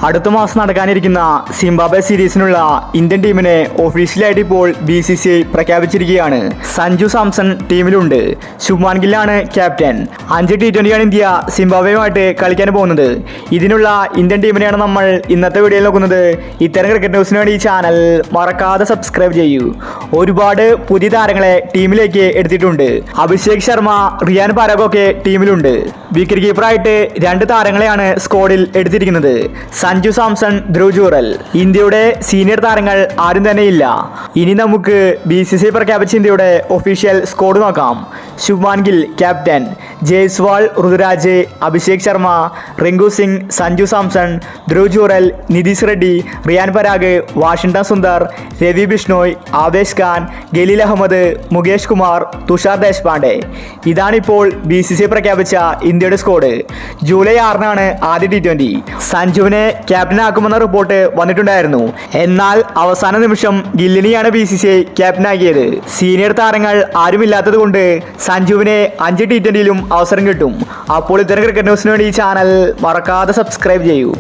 അടുത്ത മാസം നടക്കാനിരിക്കുന്ന സിംബാബ്വെ സീരീസിനുള്ള ഇന്ത്യൻ ടീമിനെ ഒഫീഷ്യലായിട്ട് ഇപ്പോൾ BCCI പ്രഖ്യാപിച്ചിരിക്കുകയാണ്. സഞ്ജു സാംസൺ ടീമിലുണ്ട്. ശുഭ്മാൻ ഗില്ലാണ് ക്യാപ്റ്റൻ. 5 T20 ഇന്ത്യ സിംബാബ്വെയുമായിട്ട് കളിക്കാൻ പോകുന്നത്. ഇതിനുള്ള ഇന്ത്യൻ ടീമിനെയാണ് നമ്മൾ ഇന്നത്തെ വീഡിയോയിൽ നോക്കുന്നത്. ഇത്തരം ക്രിക്കറ്റ് ന്യൂസിന് വേണ്ടി ഈ ചാനൽ മറക്കാതെ സബ്സ്ക്രൈബ് ചെയ്യൂ. ഒരുപാട് പുതിയ താരങ്ങളെ ടീമിലേക്ക് എടുത്തിട്ടുണ്ട്. അഭിഷേക് ശർമ്മ, റിയാൻ പരാഗ് ഒക്കെ ടീമിലുണ്ട്. വിക്കറ്റ് കീപ്പറായിട്ട് 2 താരങ്ങളെയാണ് സ്ക്വാഡിൽ എടുത്തിരിക്കുന്നത്. സഞ്ജു സാംസൺ, ധ്രുവ് ജുറൽ. ഇന്ത്യയുടെ സീനിയർ താരങ്ങൾ ആരും തന്നെയില്ല. ഇനി നമുക്ക് BCCI പ്രഖ്യാപിച്ച ഇന്ത്യയുടെ ഒഫീഷ്യൽ സ്ക്വാഡ് നോക്കാം. Shubman Gill captain, Jaiswal, Ruturaj, Abhishek Sharma, Rinku Singh, Sanju Samson, Dhruv Jurel, Nitish Reddy, Riyan Parag, Washington Sundar, Ravi Bishnoi, Avesh Khan, Khaleel Ahmed, Mukesh Kumar, Tushar Deshpande. ഇതാണിപ്പോൾ BCCI പ്രഖ്യാപിച്ച ഇന്ത്യയുടെ സ്ക്വാഡ്. ജൂലൈ 6-നാണ് ആദ്യ T20. സഞ്ജുവിനെ ക്യാപ്റ്റനാക്കുമെന്ന റിപ്പോർട്ട് വന്നിട്ടുണ്ടായിരുന്നു. എന്നാൽ അവസാന നിമിഷം ഗില്ലിനെയാണ് BCCI ക്യാപ്റ്റനാക്കിയത്. സീനിയർ താരങ്ങൾ ആരുമില്ലാത്തത് കൊണ്ട് സഞ്ജുവിനെ 5 T20യിലും അവസരം കിട്ടും. അപ്പോൾ ഇത്തരം ക്രിക്കറ്റ് ന്യൂസിന് വേണ്ടി ഈ ചാനൽ മറക്കാതെ സബ്സ്ക്രൈബ് ചെയ്യൂ.